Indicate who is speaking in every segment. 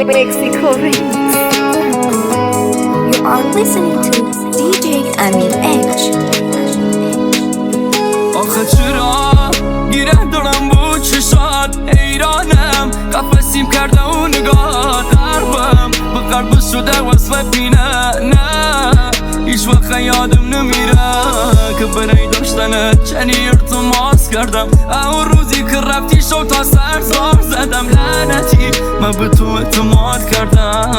Speaker 1: Mexico Remix.
Speaker 2: You are listening to DJ Amin H.
Speaker 3: آخه چرا گیره دارم با چشات ایرانم قفصیم کرده و نگاه دربم به قلب شده وصف بینه نه هیچ وقت یادم نمیره که برای داشتنت چنین ارتماس کردم اون روزی که رفتی شو تا سر زار زدم لعنتی من به تو اعتماد کردم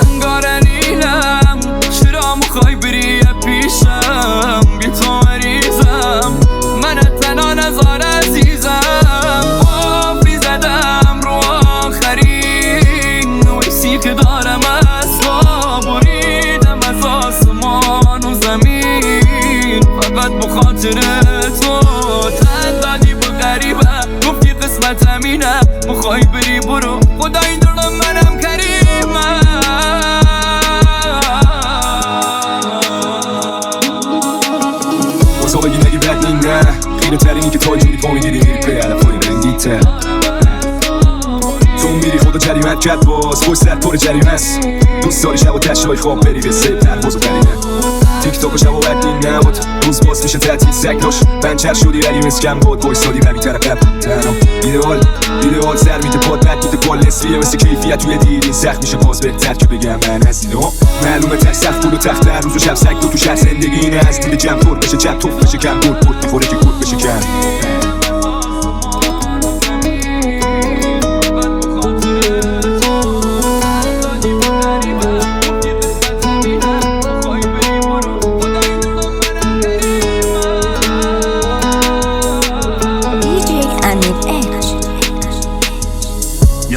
Speaker 3: انگارنیلم چرا مخوای بری پیشم بی تو مریضم من تنها نزار عزیزم قافی زدم رو آخرین نویسی که دارم اصلا بریدم از آسمان و زمین فقط بخاطر تو تن دادی با غریبه گفتی قسمت همینه مخوای بری برو خدایی دارم منم کریمم
Speaker 4: واسه بگی نگی بد نه خیره ترینی که تا جوری پا میگیری میری پی علفای رنگی تر تو میری خدا جریمت کرد باز خوش زد پر جریمه است دوست داری شب و تشای خواب بری به سیب پرواز و پرینه تیک تاک و شب و بدین نبود روز باز میشه تعطیل سگ داشت بنچر شدی ولی مسکن بود بایستادی ولی طرف تنها ایدئال سر میده پاد بد میده کل نصفیه مثل کیفیت توی دیدین سخت میشه باز بهتر که بگم من هستین معلومه تک سخت بود و تخت در روز و شب سگ تو شهر زندگی اینه از دیده جمع پر بشه چپ توف بشه کم بود میخوره که کود بشه کم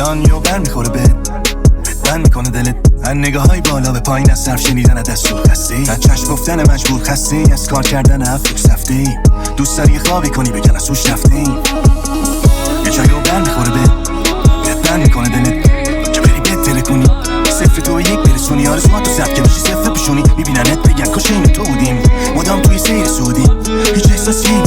Speaker 5: یانیو بر میخوره بند میکنه دلت هر نگاه های بالا به پایین از صرف شنیدن دست رو خستی از چشم گفتن مجبور خستی از کار کردن هفت سفتی دوست داری خوابی کنی بگن از سوش رفتی یه جایو بر میخوره بند میکنه دلت که بری بهت دل کنی صفر تو یک برسونی آرزوها تو سفت که بشی صفر بشونی میبیننت بگن کاش این تو بودیم مدام توی سیر سودی هیچ احساسی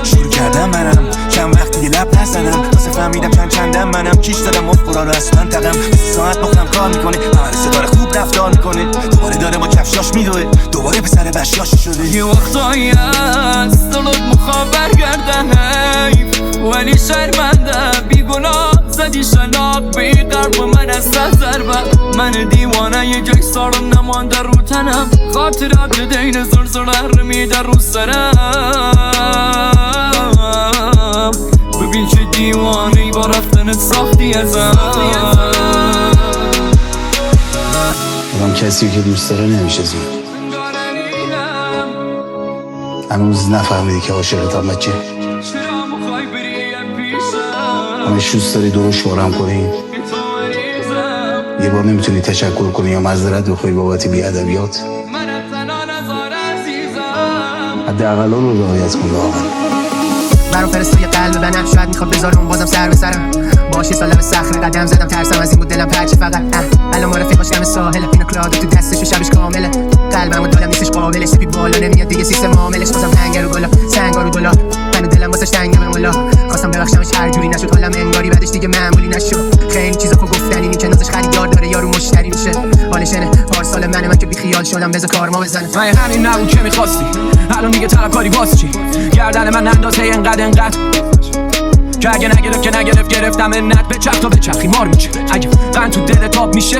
Speaker 5: شروع کردم منم چند وقتی یه لب نزدم واسه فهمیدم چندم منم کیش دادم افقرا رو اصلا تقم ساعت مختم کار میکنه مدرسه داره خوب رفتار میکنه دوباره داره با کفشاش میدوه دوباره پسر بشیاش شده
Speaker 3: یه وقتایی هست دلت مخواه برگردن حیف ولی شرمنده بیگناه زدی شناق بی قرب من از ضربه من دیوانه یه جای سارم نمانده رو تنم خاطرات دین زرزره میده رو سرم ببین چه دیوانه‌ای با رفتنت ساختی ازم
Speaker 6: آدم کسی که دوست داره نمیشه زیر هنوز نفهمیدی که عاشقتم بچه همش دوست داری دروش بارم کنی یه بار نمیتونی تشکر کنی یا معذرت بخوای بابت بی‌ادبیات حداقل اون رو رعایت کن واقعا
Speaker 7: برام فرستای قلب بنم شاید میخواد بذارم بازم سر به سرم باشه سال به صخره قدم زدم ترسم از این بود دلم پرچه فقط الان رفیقاش دم ساحل پینا کلادا تو دستش و شبش کامله قلبمو دلم نیستش قابلش سپی بالا نمیاد دیگه سیستم عاملش بازم تنگ رو گلا سنگا رو گلا منو دلم واسش تنگه به مولا خواستم ببخشمش هر جوری نشد حالم انگاری بعدش دیگه معمولی نشد خیلی چیزا خو گفتنی این که نازش خریدار داره یارو مشتری میشه حالشنه پارسال من که بی خیال شدم بذار کارما بزنه
Speaker 3: من همین نبود که می‌خواستی الان دیگه طلبکاری واسه چی گردن من اندازه اینقدر که اگه نگرفت گرفتم منت به چرخ تا به چرخی مار میشه اگه قند تو دل تاب میشه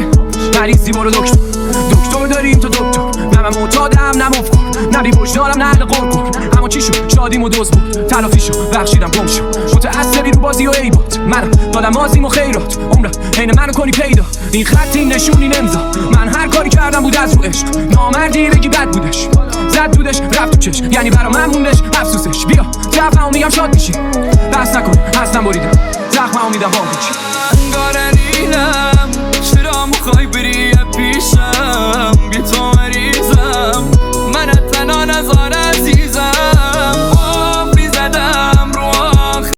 Speaker 3: مریضی برو دکتر داریم تو دکتر نه من معتادم نه مفکر نه بی وجدانم نه اهل قرقر اما چی شد شادیم و دوز بود تلافی شد بخشیدم گم شد متأثری رو بازی و عیبات منم دادم آزیم و خیرات عمرم عین منو کنی پیدا این خط این نشونی نمزا من هر کاری کردم بود از رو عشق نامردی بگی بد بودش زد دودش رفت تو چش یعنی برا من موندش افسوسش بیا دفعه میگم شاد میشی بس نکن هستم بریدم زخممو میدم با هیچ